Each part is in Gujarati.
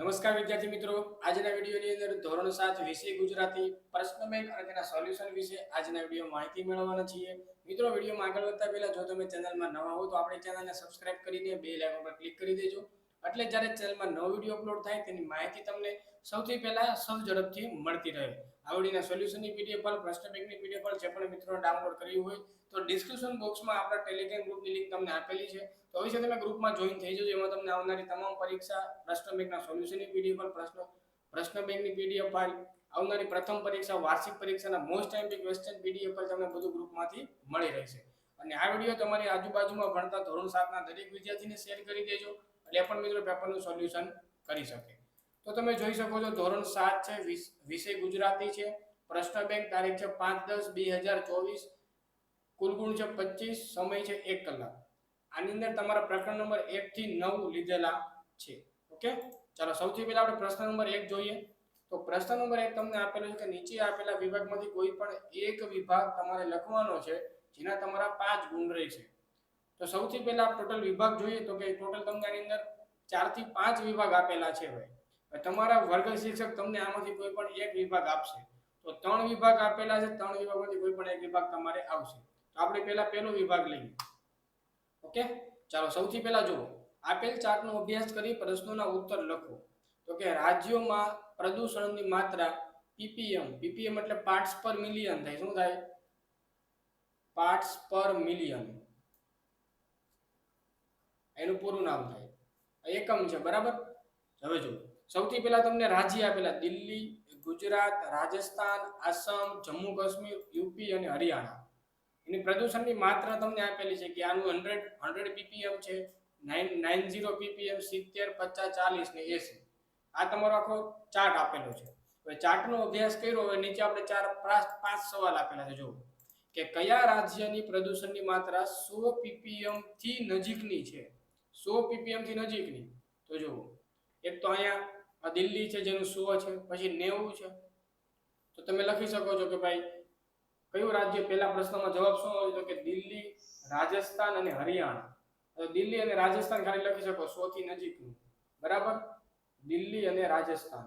નમસ્કાર વિદ્યાર્થી મિત્રો, આજના વિડીયોની અંદર ધોરણ 7 વિષય ગુજરાતી પ્રશ્ન બેંક અને તેના સોલ્યુશન વિશે આજના વિડીયો માહિતી મેળવવાના છીએ. મિત્રો, વિડીયોમાં આગળ વધતા પહેલા જો તમે ચેનલમાં નવા હો તો આપણી ચેનલને સબસ્ક્રાઇબ કરીને બેલ આઇકન પર ક્લિક કરી દેજો, એટલે જ્યારે ચેનલમાં નવો વિડીયો અપલોડ થાય તેની માહિતી તમને સૌથી પહેલા ઝડપથી મળતી રહે. આ વિડીયોના સોલ્યુશનની પીડીએફ ફાઇલ, પ્રશ્ન બેંકની પીડીએફ ફાઇલ જે પણ મિત્રોએ ડાઉનલોડ કરવી હોય તો ડિસ્ક્રિપ્શન બોક્સમાં આપણા ટેલિગ્રામ ગ્રુપની લિંક તમને આપેલી છે, તો અવશ્ય તમે ગ્રુપમાં જોઈન થઈ જજો. એમાં તમને આવનારી તમામ પરીક્ષા, પ્રશ્ન બેંકના સોલ્યુશનની પીડીએફ ફાઇલ, પ્રશ્ન બેંકની પીડીએફ ફાઇલ, આવનારી પ્રથમ પરીક્ષા, વાર્ષિક પરીક્ષાના મોસ્ટ ટાઈમ્પી ક્વેશ્ચન પીડીએફ ફાઇલ તમને બધું ગ્રુપમાંથી મળી રહેશે. અને આ વિડીયો તમારી આજુબાજુમાં ભણતા ધોરણ 7 ના દરેક વિદ્યાર્થીને શેર કરી દેજો, એટલે પણ મિત્રો પેપરનું સોલ્યુશન કરી શકે. તો તમે જોઈ શકો છો ધોરણ 7 છે, વિષય ગુજરાતી છે, પ્રશ્ન બેંક, તારીખ છે 5/10/2024, કુલ ગુણ છે 25, સમય છે 1 કલાક. આની અંદર તમારા પ્રકરણ નંબર 1 થી 9 લીધેલા છે. ઓકે, ચાલો સૌથી પહેલા આપણે પ્રશ્ન નંબર 1 જોઈએ. તો પ્રશ્ન નંબર 1 તમને આપેલો છે કે નીચે આપેલા વિભાગમાંથી કોઈ પણ એક વિભાગ તમારે લખવાનો છે જેના તમારા 5 ગુણ રહેશે. તો સૌથી પહેલા ટોટલ વિભાગ જોઈએ તો કે ટોટલ તમને આની અંદર 4 થી 5 વિભાગ આપેલા છે. ભાઈ, તમારા વર્ગ શિક્ષક તમને આમાંથી કોઈ પણ એક વિભાગ આપશે. તો 3 વિભાગ આપેલા છે, 3 વિભાગમાંથી કોઈ પણ એક વિભાગ તમારે આવશે. તો આપણે પહેલો વિભાગ લઈએ. ઓકે, ચાલો સૌથી પહેલા જુઓ, આપેલ ચાર્ટનો અભ્યાસ કરી પ્રશ્નોના ઉત્તર લખો. તો કે રાજ્યોમાં પ્રદૂષણની માત્રા પીપીએમ એટલે પાર્ટ્સ પર મિલિયન થાય. શું થાય? પાર્ટ્સ પર મિલિયન, એનું પૂરું નામ થાય, એકમ છે. બરાબર. હવે જો સૌથી પહેલા તમને રાજ્ય આપેલા દિલ્હી, ગુજરાત, રાજસ્થાન, આસામ, જમ્મુ કાશ્મીર, યુપી અને હરિયાણા. એની પ્રદૂષણની માત્રા તમને આપેલી છે કે આનું 100 પીપીએમ છે, 90 પીપીએમ, 70, 50, 40 ને 80. આ તમારો આખો ચાર્ટ આપેલો છે. હવે ચાર્ટનો અભ્યાસ કર્યો. હવે નીચે આપણે 5 સવાલ આપેલા છે. જો કે કયા રાજ્યની પ્રદૂષણની માત્રા 100 પીપીએમ થી નજીકની છે? 100 પીપીએમ થી નજીકની. તો જો એક તો અહીંયા દિલ્હી છે જેનું 100 છે, પછી 90 છે. તો તમે લખી શકો છો કે ભાઈ કયું રાજ્ય, પહેલા પ્રશ્નમાં જવાબ શું હોય તો કે દિલ્હી, રાજસ્થાન અને હરિયાણા. તો દિલ્હી અને રાજસ્થાન ખાલી લખી શકો 100 થી નજીકનું. બરાબર, દિલ્હી અને રાજસ્થાન.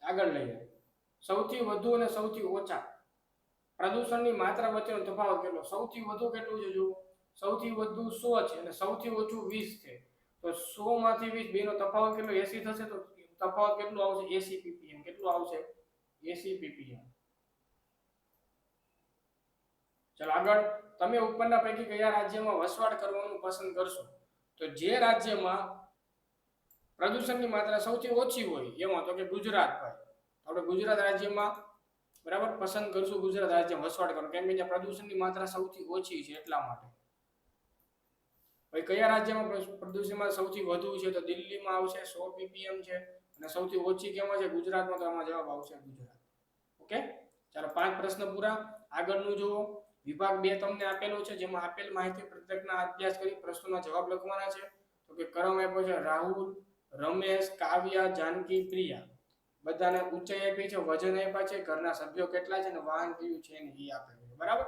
આગળ લઈએ, સૌથી વધુ અને સૌથી ઓછા પ્રદૂષણની માત્રા વચ્ચેનો તફાવત કેટલો? સૌથી વધુ કેટલું છે? જો સૌથી વધુ 100 છે અને સૌથી ઓછું 20 છે. તો 100 માંથી 20 બેનો તફાવત કેટલો? 80 થશે. તો તફાવત કેટલો આવશે? 80 પીપીએમ. કેટલું આવશે? 80 પીપીએમ. ચાલો આગળ, તમે ઉપરના પૈકી કયા રાજ્યમાં વસવાટ કરવાનું પસંદ કરશો? તો જે રાજ્યમાં પ્રદૂષણની માત્રા સૌથી ઓછી હોય એમાં તો કે ગુજરાત. ભાઈ, આપણે ગુજરાત રાજ્યમાં બરાબર પસંદ કરશું ગુજરાત રાજ્યમાં વસવાટ કરવાનું, કેમ કે ત્યાં પ્રદૂષણની માત્રા સૌથી ઓછી છે એટલા માટે. ભાઈ, કયા રાજ્યમાં પ્રદૂષણમાં સૌથી વધુ છે? તો દિલ્હીમાં આવશે, 100 પીપીએમ છે. અને સૌથી ઓછી કેમાં છે? ગુજરાતમાં. તો આમાં જવાબ આવશે ગુજરાત. ઓકે, ચાલો 5 પ્રશ્ન પૂરા. આગળનું જુઓ, વિભાગ 2 તમને આપેલો છે જેમાં આપેલ માહિતી પ્રત્યેકના અભ્યાસ કરી પ્રશ્નોના જવાબ લખવાના છે. તો કે ક્રમ આપ્યો છે રાહુલ, રમેશ, કાવ્યા, જાનકી, પ્રિયા. બધાને ઊંચાઈ આપી છે, વજન આપ્યા છે, ઘરના સભ્યો કેટલા છે અને વાહન કયું છે ને એ આપેલું છે. બરાબર.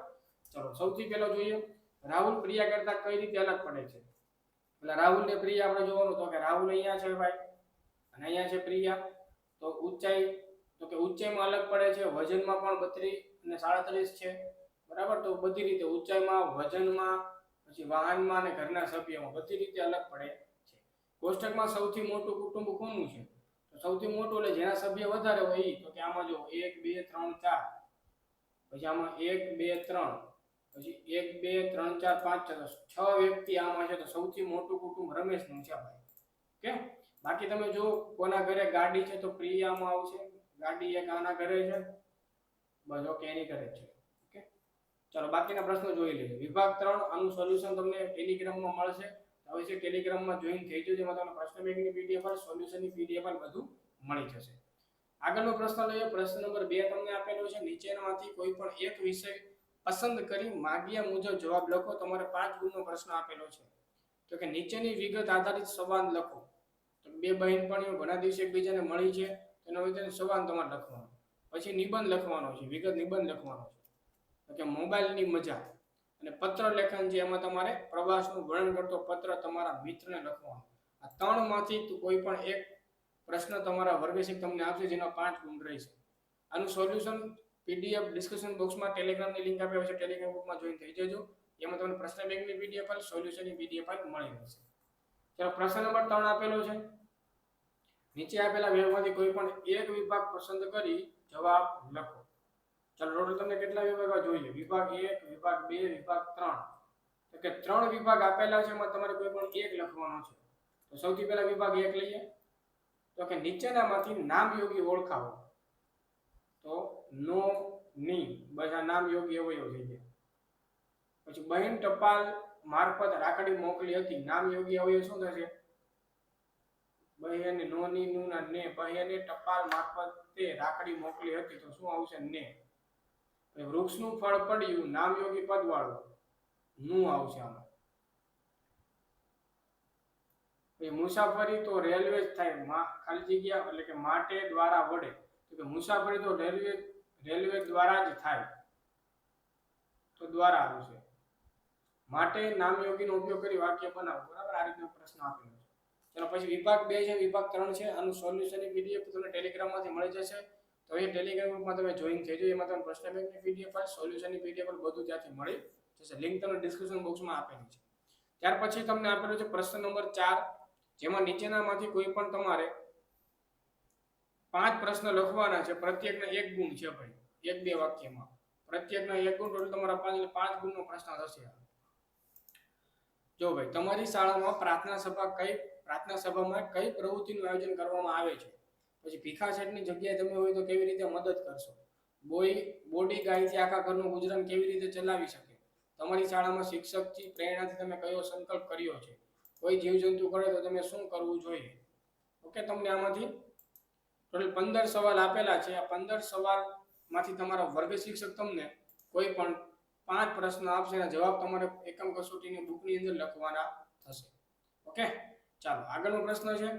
ચલો સૌથી પહેલો જોઈએ, રાહુલ પ્રિયા કરતા કઈ રીતે અલગ પડે છે? એટલે રાહુલ ને પ્રિયા આપણે જોવાનું. તો કે રાહુલ અહીંયા છે ભાઈ અને અહીંયા છે પ્રિયા. તો ઊંચાઈ, તો કે ઊંચાઈમાં અલગ પડે છે, વજનમાં પણ 32 અને 37 છે. બરાબર. તો બધી રીતે ઊંચાઈમાં, વજનમાં, પછી વાહનમાં અને ઘરના સભ્યોમાં બધી રીતે અલગ પડે છે. કોષ્ટકમાં સૌથી મોટું કુટુંબ કોનું છે? તો સૌથી મોટું એટલે જેના સભ્ય વધારે હોય એ. તો કે આમાં જો 1 2 3 4, પછી આમાં 1 2 3, પછી 1 2 3 4 5 6 વ્યક્તિ આમાં છે. તો સૌથી મોટું કુટુંબ રમેશનું છે ભાઈ. ઓકે, બાકી તમે જો કોના ઘરે ગાડી છે તો પ્રિયામાં આવશે. ગાડી એક આના ઘરે છે. બસ ઓકે, એની ઘરે છે. ઓકે, ચાલો બાકીના પ્રશ્નો જોઈ લઈએ. વિભાગ 3, આનું સોલ્યુશન તમને ટેલિગ્રામમાં મળશે. અવશ્ય ટેલિગ્રામમાં જોઈન થઈ જજો, જેમાં તમને પ્રશ્ન બેંકની પીડીએફ અને સોલ્યુશનની પીડીએફ બધું મળી જશે. આગળનો પ્રશ્ન લઈએ. પ્રશ્ન નંબર 2 તમને આપેલો છે, નીચેનામાંથી કોઈ પણ એક વિષય પસંદ કરી માગ્યા મુજબ જવાબ લખો. તમારે 5 ગુણનો પ્રશ્ન આપેલો છે. તો કે નીચેની વિગત આધારિત સંવાદ લખો. તો બે બહેનપણીઓ ઘણા દિવસે એકબીજાને મળી છે, તેનો વિગત સંવાદ તમારે લખવાનો. પછી નિબંધ લખવાનો છે, વિગત નિબંધ લખવાનો છે. તો કે મોબાઈલની મજા. અને પત્ર લેખન જે એમાં તમારે પ્રવાસનું વર્ણન કરતો પત્ર તમારા મિત્રને લખવાનો. આ ત્રણમાંથી કોઈ પણ એક પ્રશ્ન તમારા વર્ગશિક્ષક તમને આપશે જેના 5 ગુણ રહેશે. આનું સોલ્યુશન પીડીએફ ડિસ્કશન બોક્સમાં ટેલિગ્રામની લિંક આપી છે, ટેલિગ્રામ ગ્રુપમાં જોઈન થઈ જજો. એમાં તમને પ્રશ્ન બેંકની પીડીએફ ફાઇલ, સોલ્યુશનની પીડીએફ ફાઇલ મળી રહેશે. ચાલો પ્રશ્ન નંબર 3 આપેલો છે. નીચે આપેલા વિભાગમાંથી કોઈ પણ એક વિભાગ પસંદ કરી જવાબ લખો. ચાલો ટોટલ તમને કેટલા વિભાગ જોઈએ? વિભાગ 1, વિભાગ 2, વિભાગ 3. તો કે 3 વિભાગ આપેલા છે, એમાં તમારે કોઈ પણ એક લખવાનો છે. તો સૌથી પહેલા વિભાગ 1 લઈએ. તો કે નીચેનામાંથી નામયોગી ઓળખાવો. તો નો, ની બધા નામયોગી અવયવ થઈ ગયા. પછી બહેન ટપાલ મારફત રાખડી મોકલી હતી. નામયોગી અવયવ શું થશે? બહેને, નો, ની, નું ના ને. બહેને ટપાલ મારફતે રાખડી મોકલી હતી, તો શું આવશે? ને. વૃક્ષનું ફળ પડ્યું, નામયોગી પદ વાળું, નું આવશે આમાં. મુસાફરી તો રેલવે જ થાય, ખાલી જગ્યા એટલે કે માટે દ્વારા વડે. તો કે મુસાફરી તો રેલવે દ્વારા જ થાય, તો દ્વારા આવશે. માટે નામયોગીનો ઉપયોગ કરી વાક્ય બનાવો. બરાબર, આ રીતનો પ્રશ્ન આપેલો છે. ચલો પછી વિભાગ 2 છે, વિભાગ 3 છે. આનું સોલ્યુશનની પીડીએફ તમને ટેલિગ્રામમાંથી મળી જશે. તો એ ટેલિગ્રામ ગ્રુપમાં તમે જોઈન થઈ જાઓ. એમાં તમને પ્રશ્ન બેંકની પીડીએફ ફાઇલ, સોલ્યુશનની પીડીએફ બધું ત્યાંથી મળી જશે. લિંક તમને ડિસ્ક્રિપ્શન બોક્સમાં આપેલી છે. ત્યાર પછી તમને આપેલું છે પ્રશ્ન નંબર 4, જેમાં નીચેનામાંથી કોઈ પણ તમારે 5 પ્રશ્ન લખવાના છે. પ્રત્યેકના 1 ગુણ છે ભાઈ, 1-2 વાક્યમાં. પ્રત્યેકના 1 ગુણ, ટોટલ તમારા 5 ગુણનો પ્રશ્ન થશે. જો ભાઈ, તમારી શાળામાં પ્રાર્થના સભામાં કઈ પ્રવૃત્તિનું આયોજન કરવામાં આવે છે? પછી ભીખા શેઠની જગ્યાએ તમે હોય તો કેવી રીતે મદદ કરશો? બોડી ગાયથી આખા ઘરનું ગુજરાન કેવી રીતે ચલાવી શકે? તમારી શાળામાં શિક્ષકથી પ્રેરણાથી તમે કયો સંકલ્પ કર્યો છે? કોઈ જીવજંતુ કરે તો તમે શું કરવું જોઈએ? ઓકે, તમને આમાંથી ટોટલ 15 સવાલ આપેલા છે. આ 15 સવાલમાંથી તમારા વર્ગ શિક્ષક તમને કોઈ પણ 5 પ્રશ્ન આપશે અને જવાબ તમારે એકમ કસોટીની બુકની અંદર લખવાના થશે. ઓકે, ચાલો આગળનો પ્રશ્ન છે.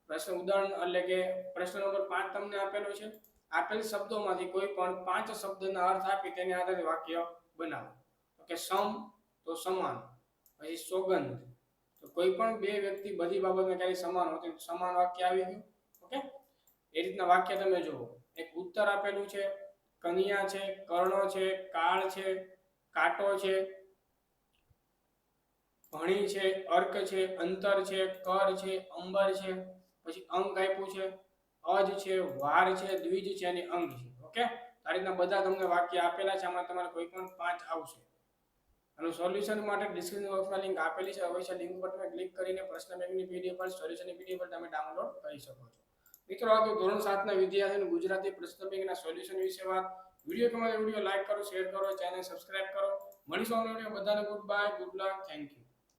પ્રશ્ન ઉદાહરણ એટલે કે પ્રશ્ન નંબર 5 તમને આપેલો છે. આપેલ શબ્દોમાંથી કોઈ પણ 5 શબ્દના અર્થ આપી તેને આધારે વાક્ય બનાવો. ઓકે, સમ તો સમાન, પછી સોગંદ તો કોઈ પણ 2 વ્યક્તિ બધી બાબતમાં ક્યારેય સમાન હોતી, સમાન વાક્ય આવી ગયું. ઓકે, એ રીતના વાક્ય તમે જુઓ. એક ઉત્તર આપેલું છે, કન્યા છે, કર્ણ છે, કાળ છે, કાંટો છે, ભણી છે, અર્ક છે, અંતર છે, કર છે, અંબર છે, પછી અંક આપ્યું છે, અજ છે, વાર છે, દ્વિજ છે અને અંગ છે. ઓકે, આ રીતના બધા તમને વાક્ય આપેલા છે. આમાં તમારે કોઈ પણ 5 આવશે. આનું સોલ્યુશન માટે ડિસ્ક્રિપ્શન બોક્સમાં લિંક આપેલી છે. અવશ્ય લિંક પર તમે ક્લિક કરીને પ્રશ્ન બેંકની પીડીએફ પર, સોલ્યુશનની પીડીએફ પર તમે ડાઉનલોડ કરી શકો છો. મિત્રો, આ તો ધોરણ 7 ના વિદ્યાર્થીઓને ગુજરાતી પ્રશ્ન બેંકના સોલ્યુશન વિશે વાત. વિડીયો ગમે તો વિડીયો લાઈક કરો, શેર કરો, ચેનલ સબસ્ક્રાઇબ કરો. મળીશું આવનારા વિડીયો. બધાને good bye, good luck, thank you.